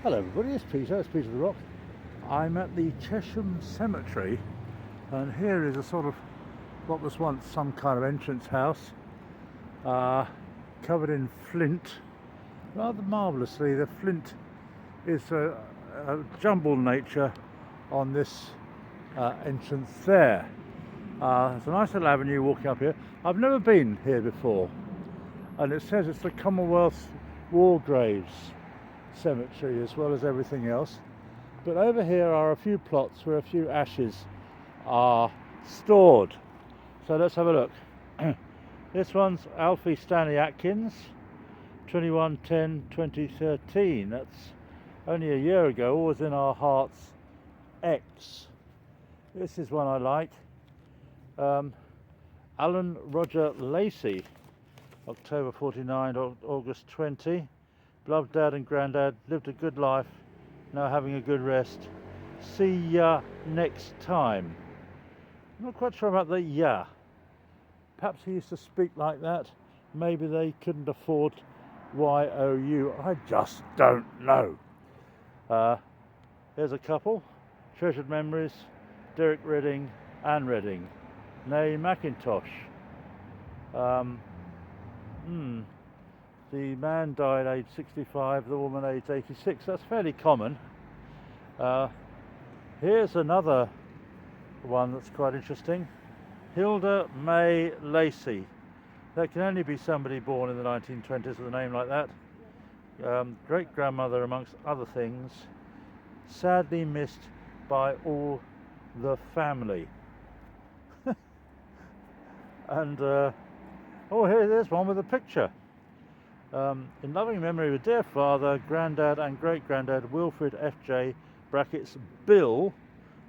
Hello everybody, it's Peter the Rock. I'm at the Chesham Cemetery, and here is a sort of what was once some kind of entrance house, covered in flint. Rather marvellously, the flint is a jumbled nature on this entrance there. There's a nice little avenue walking up here. I've never been here before, and it says it's the Commonwealth War Graves Cemetery as well as everything else. But over here are a few plots where a few ashes are stored. So let's have a look. This one's Alfie Stanley Atkins, 21/10/2013. That's only a year ago. Always in our hearts, X. This is one I like. Alan Roger Lacey, October 49, August 20. Beloved Dad and Grandad, lived a good life, now having a good rest. See ya next time. I'm not quite sure about the ya. Perhaps he used to speak like that. Maybe they couldn't afford YOU. I just don't know. Here's a couple. Treasured Memories, Derek Redding, Anne Redding. Nay Mackintosh. The man died aged 65, the woman aged 86. That's fairly common. Here's another one that's quite interesting. Hilda May Lacey. That can only be somebody born in the 1920s with a name like that. Great grandmother, amongst other things. Sadly missed by all the family. And there's one with a picture. In loving memory of dear father, granddad and great-granddad Wilfred F.J. brackets Bill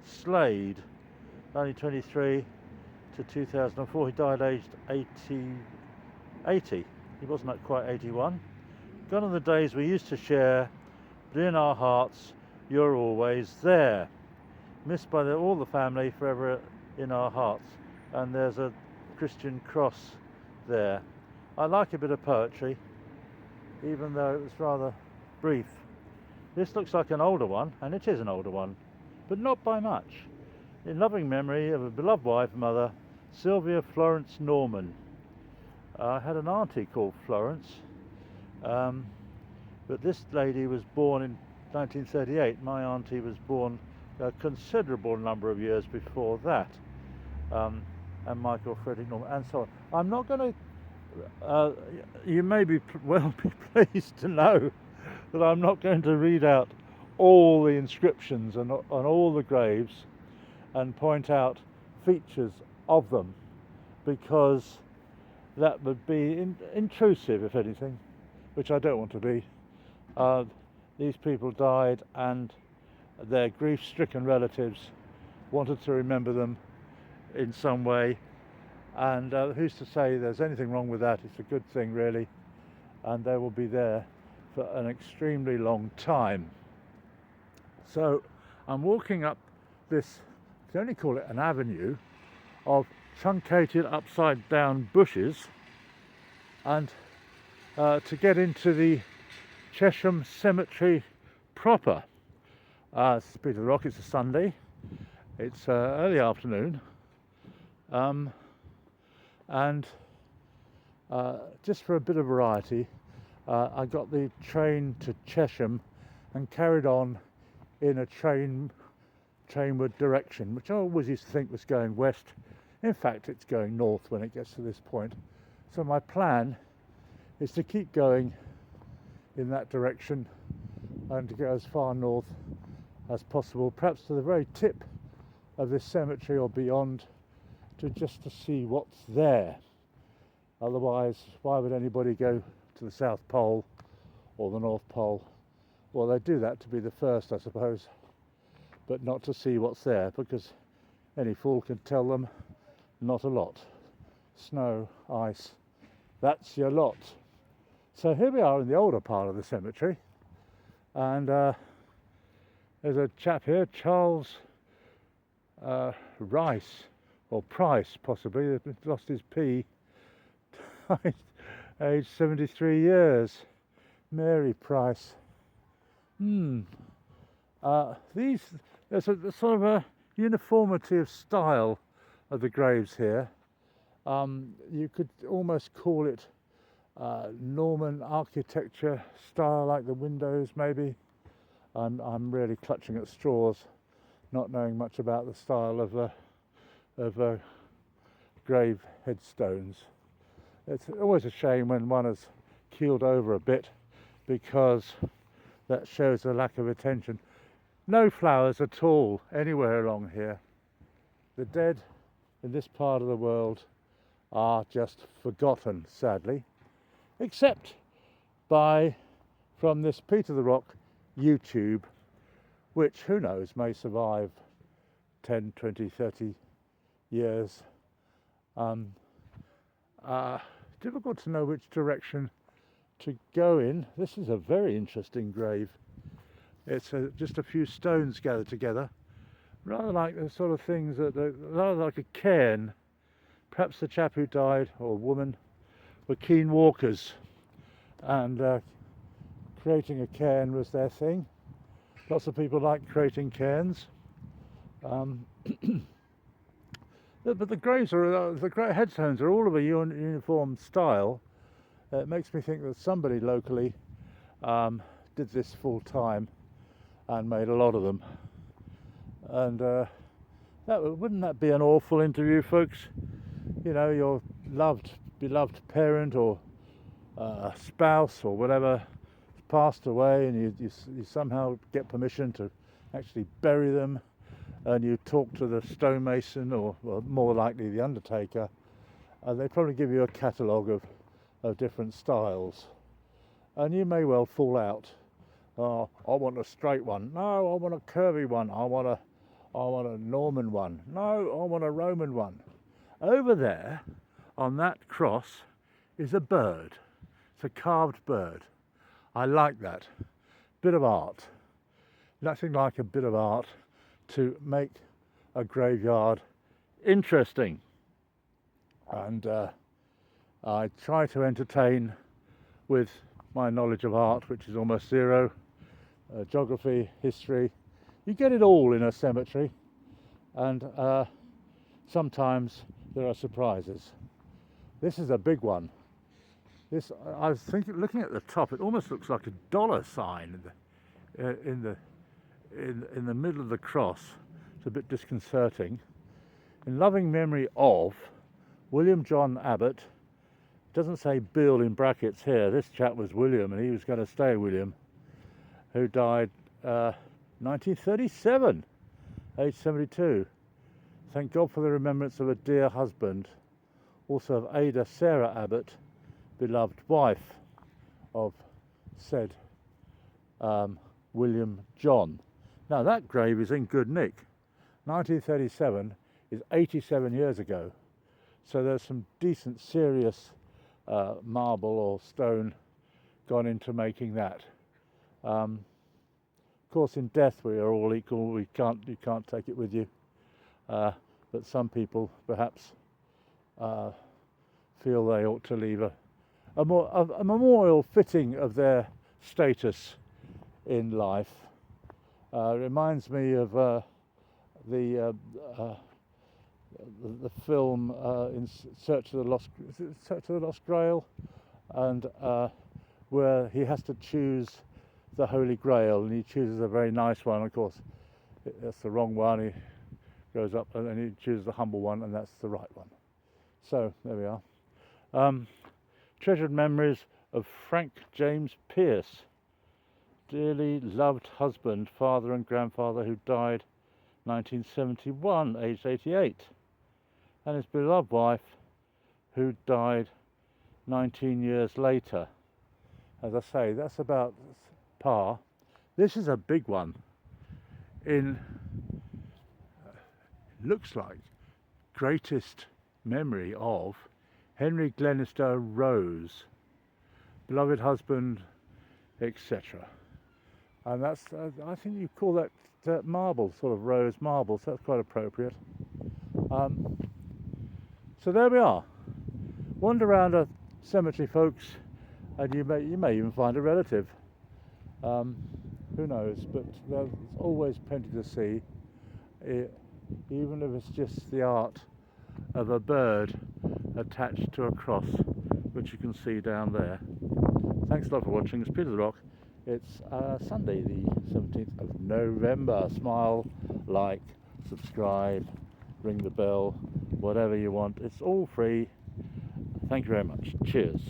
Slade, 1923 to 2004. He died aged 80. He wasn't quite 81. Gone are the days we used to share, but in our hearts you're always there. Missed by all the family, forever in our hearts. And there's a Christian cross there. I like a bit of poetry, even though it was rather brief. This looks like an older one, and it is an older one, but not by much. In loving memory of a beloved wife and mother, Sylvia Florence Norman. I had an auntie called Florence, but this lady was born in 1938. My auntie was born a considerable number of years before that, and Michael Frederick Norman, and so on. I'm not going to you may be pleased to know that I'm not going to read out all the inscriptions on all the graves and point out features of them, because that would be intrusive, if anything, which I don't want to be. These people died, and their grief-stricken relatives wanted to remember them in some way. And who's to say there's anything wrong with that? It's a good thing, really, and they will be there for an extremely long time. So I'm walking up this, you can only call it an avenue, of truncated upside down bushes, and to get into the Chesham Cemetery proper. It's Peter the Rock. It's a Sunday, it's early afternoon, and just for a bit of variety, I got the train to Chesham and carried on in a trainward direction, which I always used to think was going west. In fact, it's going north when it gets to this point. So my plan is to keep going in that direction and to go as far north as possible, perhaps to the very tip of this cemetery or beyond, just to see what's there. Otherwise, why would anybody go to the South Pole or the North Pole? Well, they do that to be the first, I suppose, but not to see what's there, because any fool can tell them not a lot. Snow, ice, that's your lot. So here we are in the older part of the cemetery, and there's a chap here, Charles Rice, or Price possibly, he's lost his P, aged 73 years. Mary Price, Hmm. There's a sort of a uniformity of style of the graves here. You could almost call it Norman architecture style, like the windows maybe. I'm really clutching at straws, not knowing much about the style of grave headstones. It's always a shame when one has keeled over a bit, because that shows a lack of attention. No flowers at all anywhere along here. The dead in this part of the world are just forgotten, sadly, except by, from this Peter the Rock YouTube, which, who knows, may survive 10, 20, 30 years. Difficult to know which direction to go in. This is a very interesting grave. It's just a few stones gathered together, rather like the sort of things rather like a cairn. Perhaps the chap who died, or woman, were keen walkers, and creating a cairn was their thing. Lots of people like creating cairns. But the graves the headstones are all of a uniform style. It makes me think that somebody locally did this full time and made a lot of them. And wouldn't that be an awful interview, folks? You know, your beloved parent or spouse or whatever passed away, and you somehow get permission to actually bury them, and you talk to the stonemason, or well, more likely the undertaker, and they probably give you a catalogue of different styles, and you may well fall out. Oh, I want a straight one. No, I want a curvy one. I want a Norman one. No, I want a Roman one. Over there, on that cross, is a bird. It's a carved bird. I like that. Bit of art. Nothing like a bit of art to make a graveyard interesting. And I try to entertain with my knowledge of art, which is almost zero, geography, history. You get it all in a cemetery, and sometimes there are surprises. This is a big one. I was looking at the top, it almost looks like a dollar sign in the middle of the cross. It's a bit disconcerting. In loving memory of William John Abbott. It doesn't say Bill in brackets here. This chap was William, and he was going to stay William, who died 1937, age 72. Thank God for the remembrance of a dear husband, also of Ada Sarah Abbott, beloved wife of said William John. Now that grave is in good nick. 1937 is 87 years ago, so there's some decent, serious marble or stone gone into making that. Of course, in death we are all equal. You can't take it with you, but some people perhaps feel they ought to leave a memorial fitting of their status in life. Reminds me of the film in Search of the Lost Grail, and where he has to choose the Holy Grail, and he chooses a very nice one. Of course, that's the wrong one. He goes up and then he chooses the humble one, and that's the right one. So there we are. Treasured memories of Frank James Pierce, dearly loved husband, father and grandfather, who died 1971, aged 88, and his beloved wife, who died 19 years later. As I say, that's about par. This is a big one. Looks like greatest memory of Henry Glenister Rose, beloved husband, etc. And that's, I think you call that marble, sort of rose marble, so that's quite appropriate. So there we are. Wander around a cemetery, folks, and you may even find a relative. who knows, but there's always plenty to see, even if it's just the art of a bird attached to a cross, which you can see down there. Thanks a lot for watching. It's Peter the Rock. It's Sunday the 17th of November. Smile, like, subscribe, ring the bell, whatever you want. It's all free. Thank you very much. Cheers.